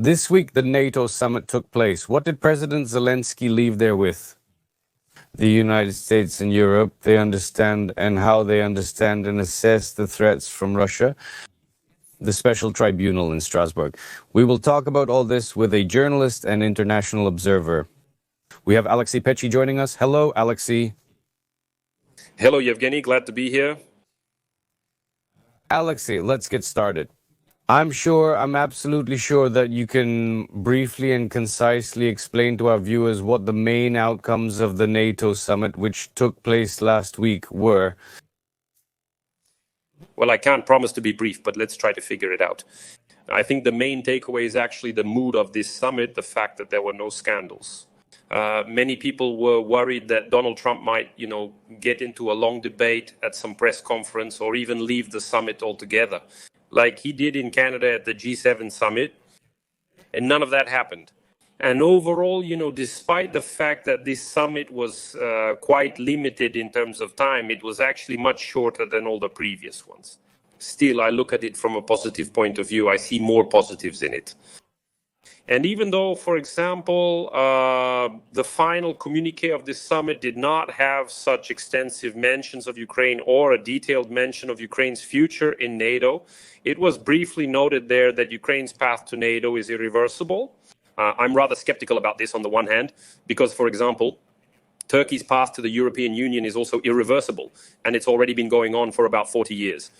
This week, the NATO summit took place. What did President Zelensky leave there with? The United States and Europe, they understand and how they understand and assess the threats from Russia. The Special Tribunal in Strasbourg. We will talk about all this with a journalist and international observer. We have Alexei Pechi joining us. Hello, Alexei. Hello, Yevgeny. Glad to be here. Alexei, let's get started. I'm absolutely sure that you can briefly and concisely explain to our viewers what the main outcomes of the NATO summit, which took place last week, were. Well, I can't promise to be brief, but let's try to figure it out. I think the main takeaway is actually the mood of this summit, the fact that there were no scandals. Many people were worried that Donald Trump might, get into a long debate at some press conference or even leave the summit altogether, like he did in Canada at the G7 summit, and none of that happened. And overall, despite the fact that this summit was quite limited in terms of time, it was actually much shorter than all the previous ones. Still, I look at it from a positive point of view. I see more positives in it. And even though, for example, the final communique of this summit did not have such extensive mentions of Ukraine or a detailed mention of Ukraine's future in NATO, it was briefly noted there that Ukraine's path to NATO is irreversible. I'm rather skeptical about this on the one hand, because, for example, Turkey's path to the European Union is also irreversible, and it's already been going on for about 40 years.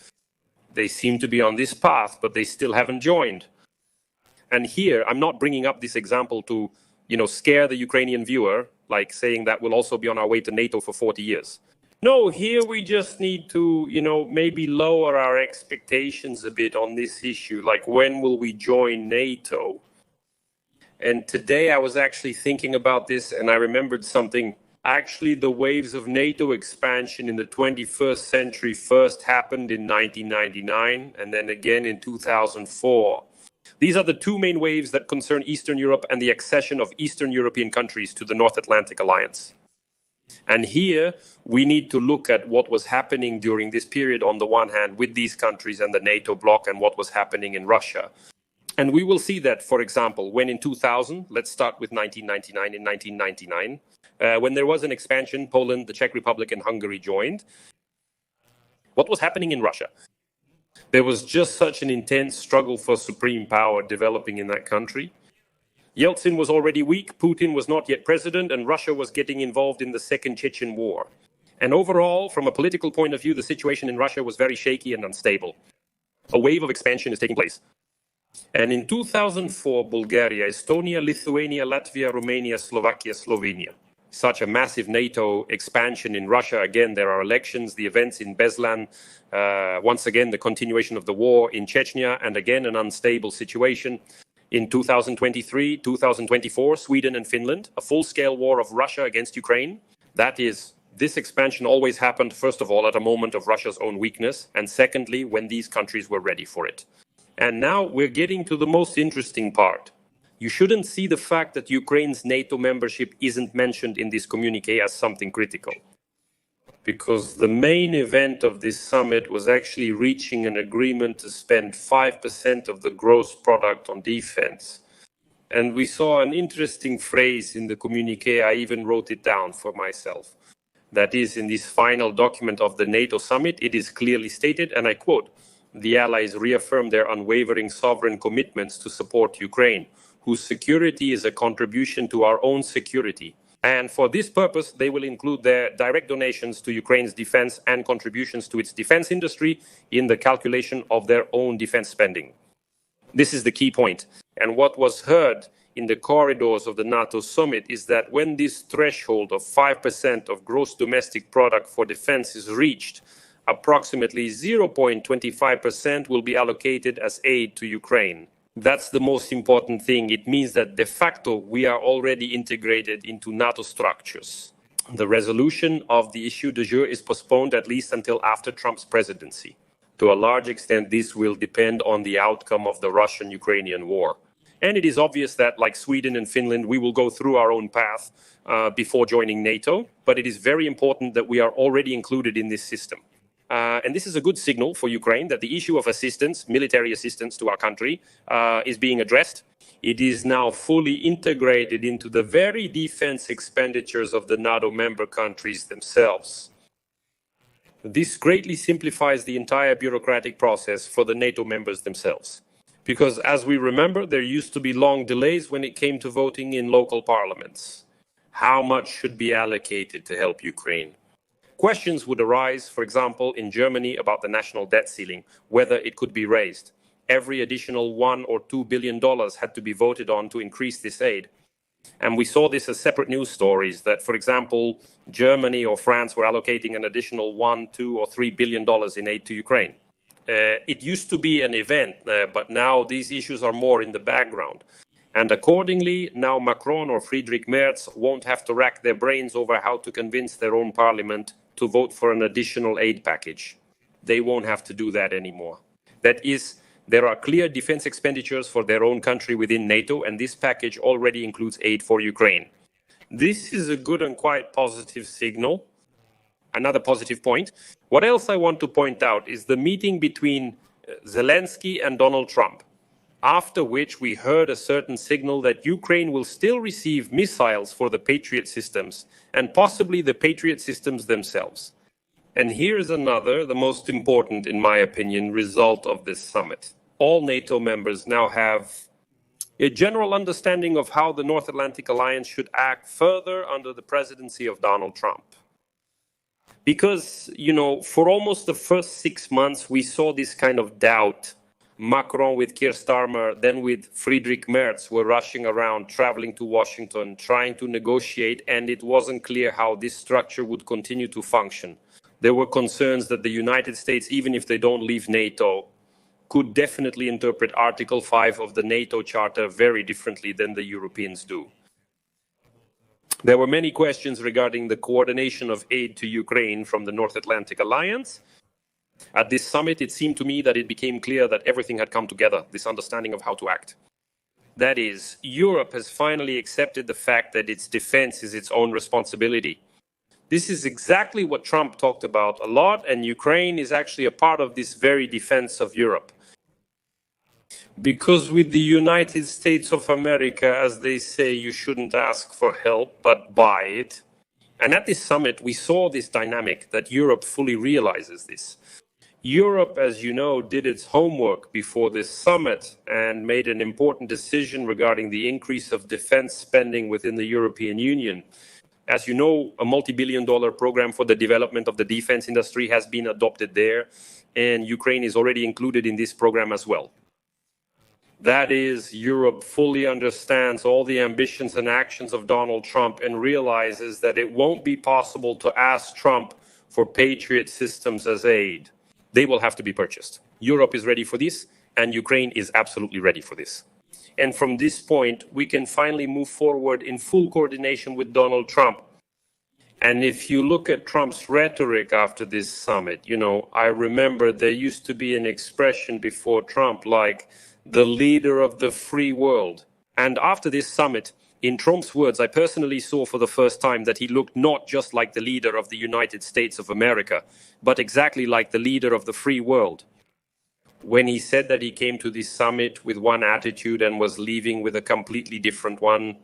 They seem to be on this path, but they still haven't joined. And here, I'm not bringing up this example to, scare the Ukrainian viewer, like saying that we'll also be on our way to NATO for 40 years. No, here we just need to, maybe lower our expectations a bit on this issue, like when will we join NATO? And today I was actually thinking about this and I remembered something. Actually, the waves of NATO expansion in the 21st century first happened in 1999 and then again in 2004. These are the two main waves that concern Eastern Europe and the accession of Eastern European countries to the North Atlantic Alliance. And here we need to look at what was happening during this period on the one hand with these countries and the NATO bloc and what was happening in Russia. And we will see that, for example, when in 2000, let's start with 1999, in 1999, when there was an expansion, Poland, the Czech Republic, and Hungary joined. What was happening in Russia? There was just such an intense struggle for supreme power developing in that country. Yeltsin was already weak, Putin was not yet president, and Russia was getting involved in the Second Chechen War. And overall, from a political point of view, the situation in Russia was very shaky and unstable. A wave of expansion is taking place. And in 2004, Bulgaria, Estonia, Lithuania, Latvia, Romania, Slovakia, Slovenia. Such a massive NATO expansion in Russia. Again, there are elections, the events in Beslan, once again, the continuation of the war in Chechnya, and again, an unstable situation. In 2023, 2024, Sweden and Finland, a full-scale war of Russia against Ukraine. That is, this expansion always happened, first of all, at a moment of Russia's own weakness, and secondly, when these countries were ready for it. And now we're getting to the most interesting part. You shouldn't see the fact that Ukraine's NATO membership isn't mentioned in this communique as something critical. Because the main event of this summit was actually reaching an agreement to spend 5% of the gross product on defense. And we saw an interesting phrase in the communique, I even wrote it down for myself. That is, in this final document of the NATO summit, it is clearly stated, and I quote, "The Allies reaffirm their unwavering sovereign commitments to support Ukraine, whose security is a contribution to our own security. And for this purpose, they will include their direct donations to Ukraine's defense and contributions to its defense industry in the calculation of their own defense spending." This is the key point. And what was heard in the corridors of the NATO summit is that when this threshold of 5% of gross domestic product for defense is reached, approximately 0.25% will be allocated as aid to Ukraine. That's the most important thing. It means that de facto we are already integrated into NATO structures. The resolution of the issue du jour is postponed at least until after Trump's presidency. To a large extent, this will depend on the outcome of the Russian-Ukrainian war. And it is obvious that, like Sweden and Finland, we will go through our own path before joining NATO. But it is very important that we are already included in this system. and this is a good signal for Ukraine that the issue of assistance, military assistance to our country, is being addressed. It is now fully integrated into the very defense expenditures of the NATO member countries themselves. This greatly simplifies the entire bureaucratic process for the NATO members themselves. Because as we remember, there used to be long delays when it came to voting in local parliaments. How much should be allocated to help Ukraine? Questions would arise, for example, in Germany about the national debt ceiling, whether it could be raised. Every additional $1 or $2 billion had to be voted on to increase this aid. And we saw this as separate news stories that, for example, Germany or France were allocating an additional $1, $2, or $3 billion in aid to Ukraine. It used to be an event, but now these issues are more in the background. And accordingly, now Macron or Friedrich Merz won't have to rack their brains over how to convince their own parliament to vote for an additional aid package. They won't have to do that anymore. That is, there are clear defense expenditures for their own country within NATO, and this package already includes aid for Ukraine. This is a good and quite positive signal. Another positive point. What else I want to point out is the meeting between Zelensky and Donald Trump, after which we heard a certain signal that Ukraine will still receive missiles for the Patriot systems, and possibly the Patriot systems themselves. And here's another, the most important, in my opinion, result of this summit. All NATO members now have a general understanding of how the North Atlantic Alliance should act further under the presidency of Donald Trump. Because, for almost the first 6 months, we saw this kind of doubt. Macron with Keir Starmer, then with Friedrich Merz, were rushing around, traveling to Washington, trying to negotiate, and it wasn't clear how this structure would continue to function. There were concerns that the United States, even if they don't leave NATO, could definitely interpret Article 5 of the NATO Charter very differently than the Europeans do. There were many questions regarding the coordination of aid to Ukraine from the North Atlantic Alliance. At this summit, it seemed to me that it became clear that everything had come together, this understanding of how to act. That is, Europe has finally accepted the fact that its defense is its own responsibility. This is exactly what Trump talked about a lot, and Ukraine is actually a part of this very defense of Europe. Because with the United States of America, as they say, you shouldn't ask for help, but buy it. And at this summit, we saw this dynamic that Europe fully realizes this. Europe, as you know, did its homework before this summit and made an important decision regarding the increase of defense spending within the European Union. As you know, a multi-billion-dollar program for the development of the defense industry has been adopted there, and Ukraine is already included in this program as well. That is, Europe fully understands all the ambitions and actions of Donald Trump and realizes that it won't be possible to ask Trump for Patriot systems as aid. They will have to be purchased. Europe is ready for this, and Ukraine is absolutely ready for this. And from this point, we can finally move forward in full coordination with Donald Trump. And if you look at Trump's rhetoric after this summit, I remember there used to be an expression before Trump like, the leader of the free world. And after this summit, in Trump's words, I personally saw for the first time that he looked not just like the leader of the United States of America, but exactly like the leader of the free world. When he said that he came to this summit with one attitude and was leaving with a completely different one,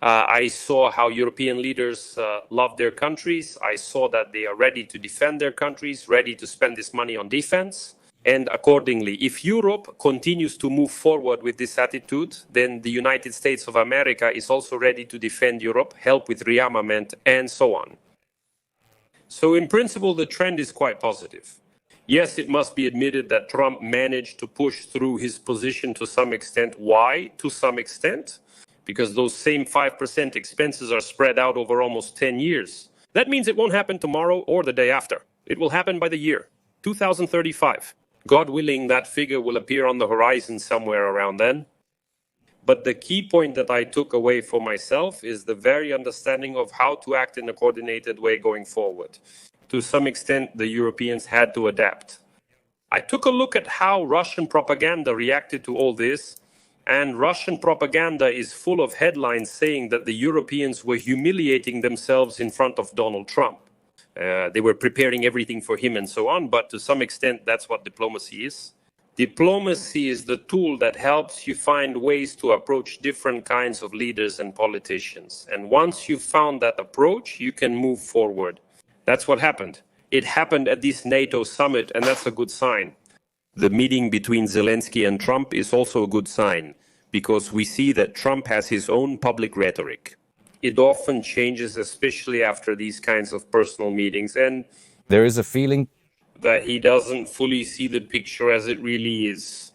I saw how European leaders love their countries. I saw that they are ready to defend their countries, ready to spend this money on defense. And accordingly, if Europe continues to move forward with this attitude, then the United States of America is also ready to defend Europe, help with rearmament, and so on. So in principle, the trend is quite positive. Yes, it must be admitted that Trump managed to push through his position to some extent. Why? To some extent, because those same 5% expenses are spread out over almost 10 years. That means it won't happen tomorrow or the day after. It will happen by the year 2035. God willing, that figure will appear on the horizon somewhere around then. But the key point that I took away for myself is the very understanding of how to act in a coordinated way going forward. To some extent, the Europeans had to adapt. I took a look at how Russian propaganda reacted to all this, and Russian propaganda is full of headlines saying that the Europeans were humiliating themselves in front of Donald Trump. They were preparing everything for him and so on, but to some extent, that's what diplomacy is. Diplomacy is the tool that helps you find ways to approach different kinds of leaders and politicians. And once you've found that approach, you can move forward. That's what happened. It happened at this NATO summit, and that's a good sign. The meeting between Zelensky and Trump is also a good sign, because we see that Trump has his own public rhetoric. It often changes, especially after these kinds of personal meetings, and There is a feeling that he doesn't fully see the picture as it really is.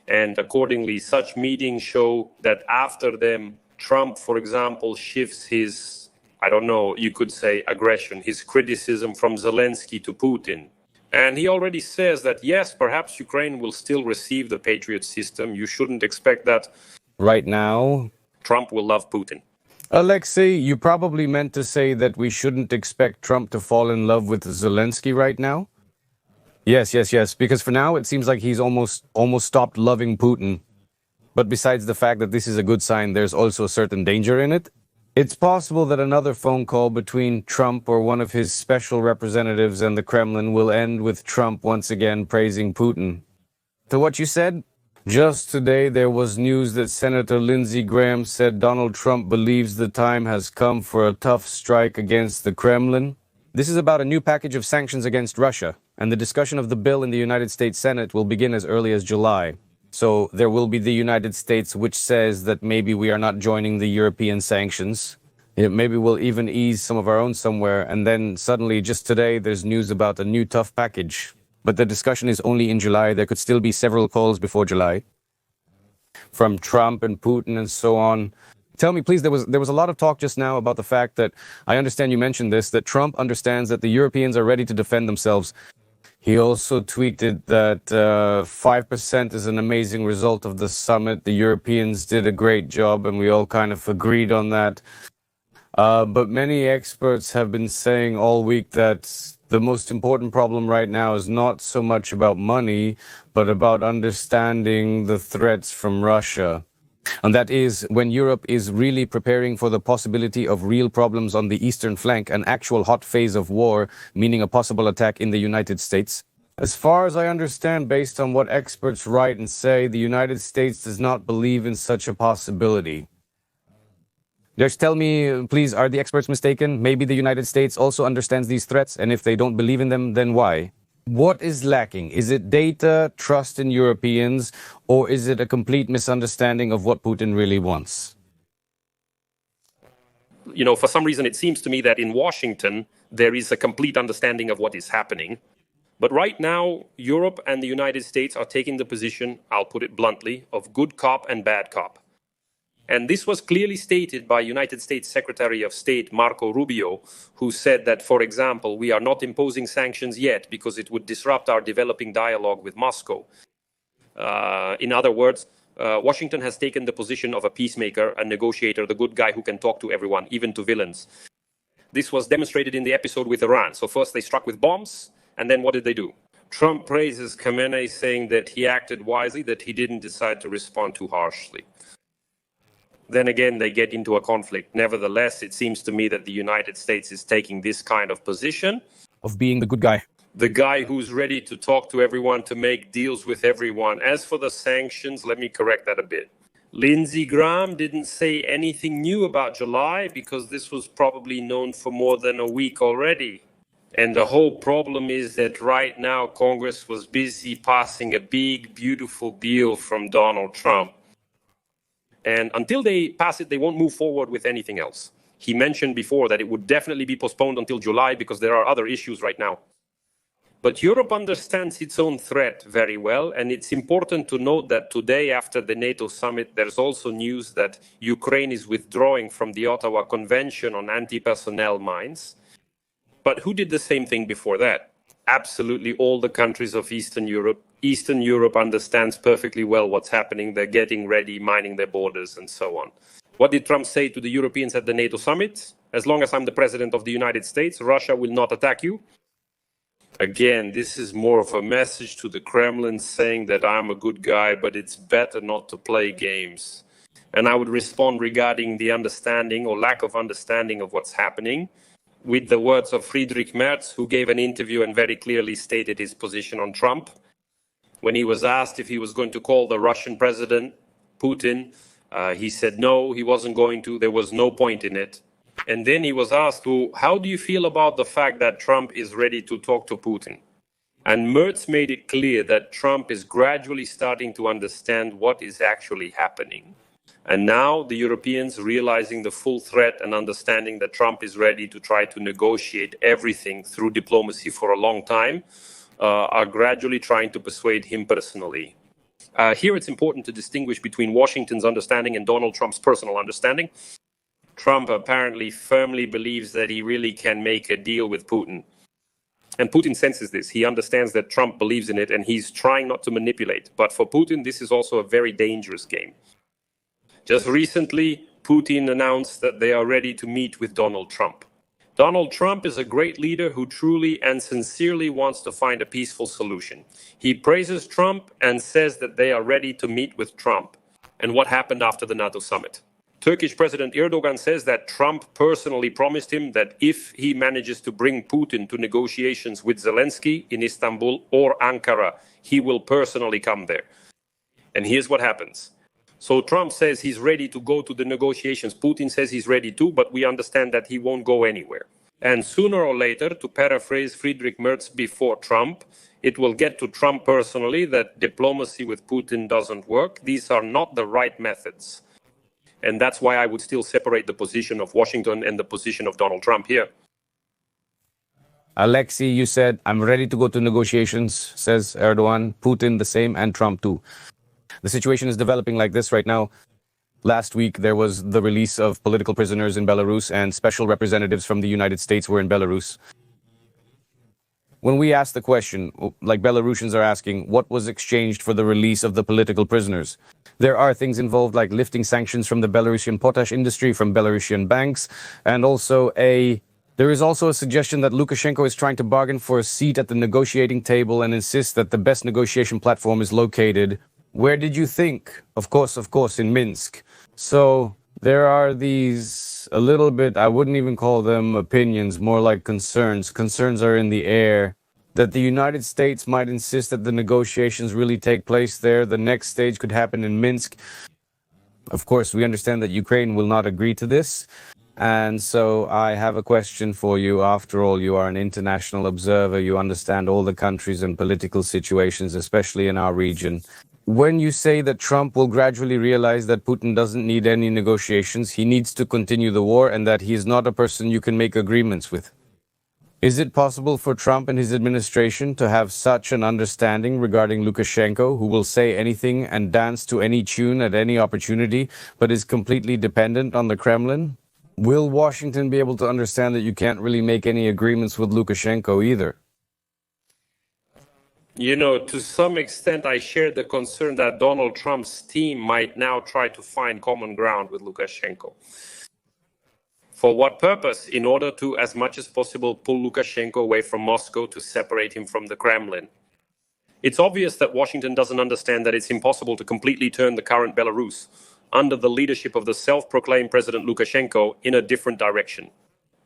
And accordingly, such meetings show that after them, Trump, for example, shifts his, I don't know, you could say aggression, his criticism from Zelensky to Putin. And he already says that, yes, perhaps Ukraine will still receive the Patriot system. You shouldn't expect that. right now. Trump will love Putin. Alexei, you probably meant to say that we shouldn't expect Trump to fall in love with Zelensky right now? Yes. Because for now, it seems like he's almost stopped loving Putin. But besides the fact that this is a good sign, there's also a certain danger in it. It's possible that another phone call between Trump or one of his special representatives and the Kremlin will end with Trump once again praising Putin. To what you said? Just today, there was news that Senator Lindsey Graham said Donald Trump believes the time has come for a tough strike against the Kremlin. This is about a new package of sanctions against Russia, and the discussion of the bill in the United States Senate will begin as early as July. So there will be the United States, which says that maybe we are not joining the European sanctions. Maybe we'll even ease some of our own somewhere, and then suddenly, just today, there's news about a new tough package. But the discussion is only in July. There could still be several calls before July from Trump and Putin and so on. Tell me, please, there was a lot of talk just now about the fact that, I understand you mentioned this, that Trump understands that the Europeans are ready to defend themselves. He also tweeted that 5% is an amazing result of the summit. The Europeans did a great job, and we all kind of agreed on that. But many experts have been saying all week that the most important problem right now is not so much about money, but about understanding the threats from Russia. And that is when Europe is really preparing for the possibility of real problems on the eastern flank, an actual hot phase of war, meaning a possible attack in the United States. As far as I understand, based on what experts write and say, the United States does not believe in such a possibility. Just tell me, please, are the experts mistaken? Maybe the United States also understands these threats, and if they don't believe in them, then why? What is lacking? Is it data, trust in Europeans, or is it a complete misunderstanding of what Putin really wants? You know, for some reason, it seems to me that in Washington, there is a complete understanding of what is happening. But right now, Europe and the United States are taking the position, I'll put it bluntly, of good cop and bad cop. And this was clearly stated by United States Secretary of State Marco Rubio, who said that, for example, we are not imposing sanctions yet because it would disrupt our developing dialogue with Moscow. In other words, Washington has taken the position of a peacemaker, a negotiator, the good guy who can talk to everyone, even to villains. This was demonstrated in the episode with Iran. So first they struck with bombs, and then what did they do? Trump praises Khamenei, saying that he acted wisely, that he didn't decide to respond too harshly. Then again, they get into a conflict. Nevertheless, it seems to me that the United States is taking this kind of position. Of being the good guy. The guy who's ready to talk to everyone, to make deals with everyone. As for the sanctions, let me correct that a bit. Lindsey Graham didn't say anything new about July because this was probably known for more than a week already. And the whole problem is that right now, Congress was busy passing a big, beautiful bill from Donald Trump. And until they pass it, they won't move forward with anything else. He mentioned before that it would definitely be postponed until July because there are other issues right now. But Europe understands its own threat very well. And it's important to note that today, after the NATO summit, there's also news that Ukraine is withdrawing from the Ottawa Convention on anti-personnel mines. But who did the same thing before that? Absolutely all the countries of Eastern Europe. Eastern Europe understands perfectly well what's happening. They're getting ready, mining their borders, and so on. What did Trump say to the Europeans at the NATO summit? As long as I'm the president of the United States, Russia will not attack you. Again, this is more of a message to the Kremlin saying that I'm a good guy, but it's better not to play games. And I would respond regarding the understanding or lack of understanding of what's happening. with the words of Friedrich Merz, who gave an interview and very clearly stated his position on Trump. When he was asked if he was going to call the Russian president, Putin, he said no, he wasn't going to. There was no point in it. And then he was asked, well, how do you feel about the fact that Trump is ready to talk to Putin? And Merz made it clear that Trump is gradually starting to understand what is actually happening. And now the Europeans, realizing the full threat and understanding that Trump is ready to try to negotiate everything through diplomacy for a long time, are gradually trying to persuade him personally. Here it's important to distinguish between Washington's understanding and Donald Trump's personal understanding. Trump apparently firmly believes that he really can make a deal with Putin. And Putin senses this. He understands that Trump believes in it, and he's trying not to manipulate. But for Putin, this is also a very dangerous game. Just recently, Putin announced that they are ready to meet with Donald Trump. Donald Trump is a great leader who truly and sincerely wants to find a peaceful solution. He praises Trump and says that they are ready to meet with Trump. And what happened after the NATO summit? Turkish President Erdogan says that Trump personally promised him that if he manages to bring Putin to negotiations with Zelensky in Istanbul or Ankara, he will personally come there. And here's what happens. So Trump says he's ready to go to the negotiations. Putin says he's ready too, but we understand that he won't go anywhere. And sooner or later, to paraphrase Friedrich Merz before Trump, it will get to Trump personally that diplomacy with Putin doesn't work. These are not the right methods. And that's why I would still separate the position of Washington and the position of Donald Trump here. Alexei, you said, I'm ready to go to negotiations, says Erdogan, Putin the same, and Trump too. The situation is developing like this right now. Last week, there was the release of political prisoners in Belarus, and special representatives from the United States were in Belarus. When we ask the question, like Belarusians are asking, what was exchanged for the release of the political prisoners? There are things involved like lifting sanctions from the Belarusian potash industry, from Belarusian banks, and there is also a suggestion that Lukashenko is trying to bargain for a seat at the negotiating table and insists that the best negotiation platform is located. Where did you think? Of course, in Minsk. So there are these, a little bit, I wouldn't even call them opinions, more like concerns. Concerns are in the air that the United States might insist that the negotiations really take place there. The next stage could happen in Minsk. Of course, we understand that Ukraine will not agree to this. And so I have a question for you. After all, you are an international observer. You understand all the countries and political situations, especially in our region. When you say that Trump will gradually realize that Putin doesn't need any negotiations, he needs to continue the war, and that he is not a person you can make agreements with. Is it possible for Trump and his administration to have such an understanding regarding Lukashenko, who will say anything and dance to any tune at any opportunity, but is completely dependent on the Kremlin? Will Washington be able to understand that you can't really make any agreements with Lukashenko either? You know, to some extent, I share the concern that Donald Trump's team might now try to find common ground with Lukashenko. For what purpose? In order to, as much as possible, pull Lukashenko away from Moscow to separate him from the Kremlin. It's obvious that Washington doesn't understand that it's impossible to completely turn the current Belarus, under the leadership of the self-proclaimed President Lukashenko, in a different direction.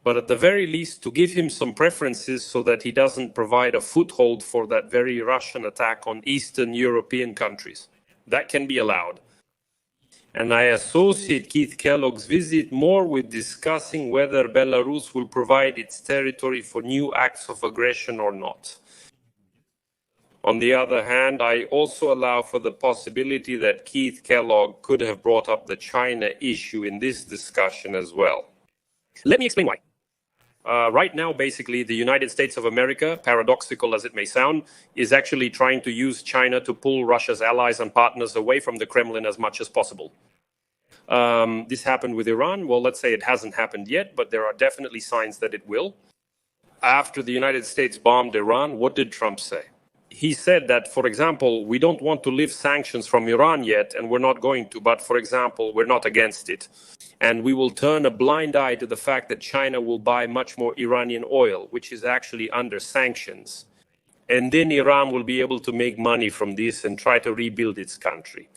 But at the very least, to give him some preferences so that he doesn't provide a foothold for that very Russian attack on Eastern European countries. That can be allowed. And I associate Keith Kellogg's visit more with discussing whether Belarus will provide its territory for new acts of aggression or not. On the other hand, I also allow for the possibility that Keith Kellogg could have brought up the China issue in this discussion as well. Let me explain why. Right now, basically, the United States of America, paradoxical as it may sound, is actually trying to use China to pull Russia's allies and partners away from the Kremlin as much as possible. This happened with Iran. Well, let's say it hasn't happened yet, but there are definitely signs that it will. After the United States bombed Iran, what did Trump say? He said that, for example, we don't want to lift sanctions from Iran yet, and we're not going to, but, for example, we're not against it. And we will turn a blind eye to the fact that China will buy much more Iranian oil, which is actually under sanctions. And then Iran will be able to make money from this and try to rebuild its country.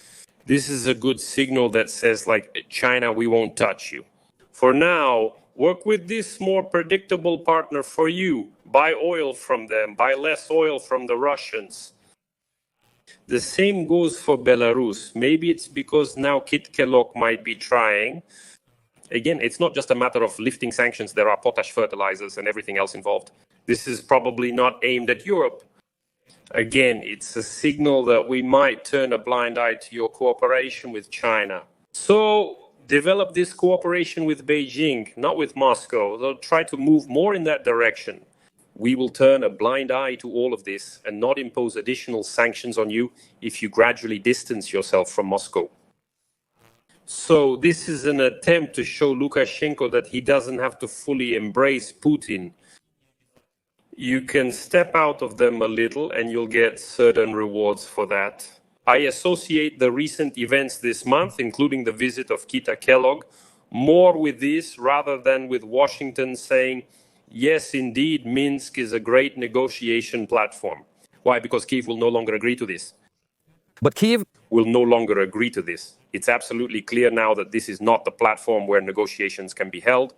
This is a good signal that says, like, China, we won't touch you. For now, Work with this more predictable partner for you. Buy oil from them. Buy less oil from the Russians. The same goes for Belarus. Maybe it's because now Kellogg might be trying. Again, it's not just a matter of lifting sanctions. There are potash fertilizers and everything else involved. This is probably not aimed at Europe. Again, it's a signal that we might turn a blind eye to your cooperation with China. So develop this cooperation with Beijing, not with Moscow. They'll try to move more in that direction. We will turn a blind eye to all of this and not impose additional sanctions on you if you gradually distance yourself from Moscow. So this is an attempt to show Lukashenko that he doesn't have to fully embrace Putin. You can step out of them a little and you'll get certain rewards for that. I associate the recent events this month, including the visit of Kellogg, more with this rather than with Washington saying, yes, indeed, Minsk is a great negotiation platform. Why? Because Kyiv will no longer agree to this. But Kyiv will no longer agree to this. It's absolutely clear now that this is not the platform where negotiations can be held.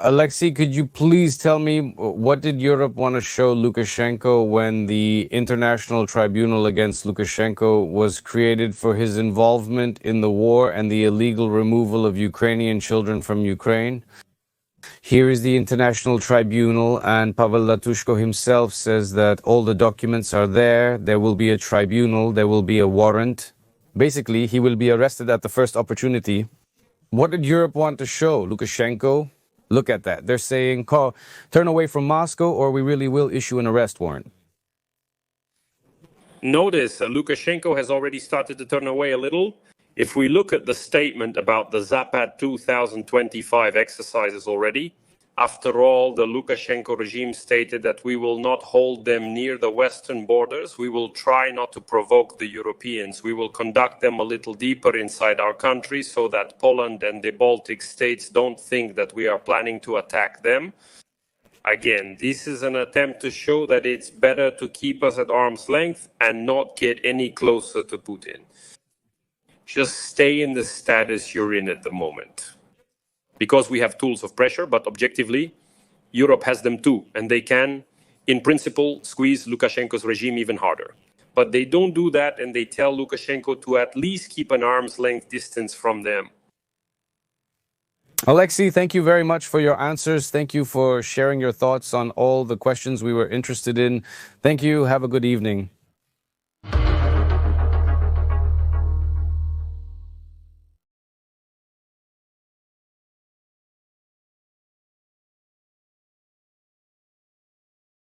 Alexei, could you please tell me what did Europe want to show Lukashenko when the International Tribunal against Lukashenko was created for his involvement in the war and the illegal removal of Ukrainian children from Ukraine? Here is the International Tribunal, and Pavel Latushko himself says that all the documents are there. There will be a tribunal. There will be a warrant. Basically, he will be arrested at the first opportunity. What did Europe want to show Lukashenko? Look at that. They're saying, turn away from Moscow or we really will issue an arrest warrant. Notice Lukashenko has already started to turn away a little. If we look at the statement about the Zapad 2025 exercises already, after all, the Lukashenko regime stated that we will not hold them near the western borders. We will try not to provoke the Europeans. We will conduct them a little deeper inside our country so that Poland and the Baltic states don't think that we are planning to attack them. Again, this is an attempt to show that it's better to keep us at arm's length and not get any closer to Putin. Just stay in the status you're in at the moment. Because we have tools of pressure, but objectively, Europe has them too, and they can, in principle, squeeze Lukashenko's regime even harder. But they don't do that, and they tell Lukashenko to at least keep an arm's length distance from them. Alexei, thank you very much for your answers. Thank you for sharing your thoughts on all the questions we were interested in. Thank you. Have a good evening.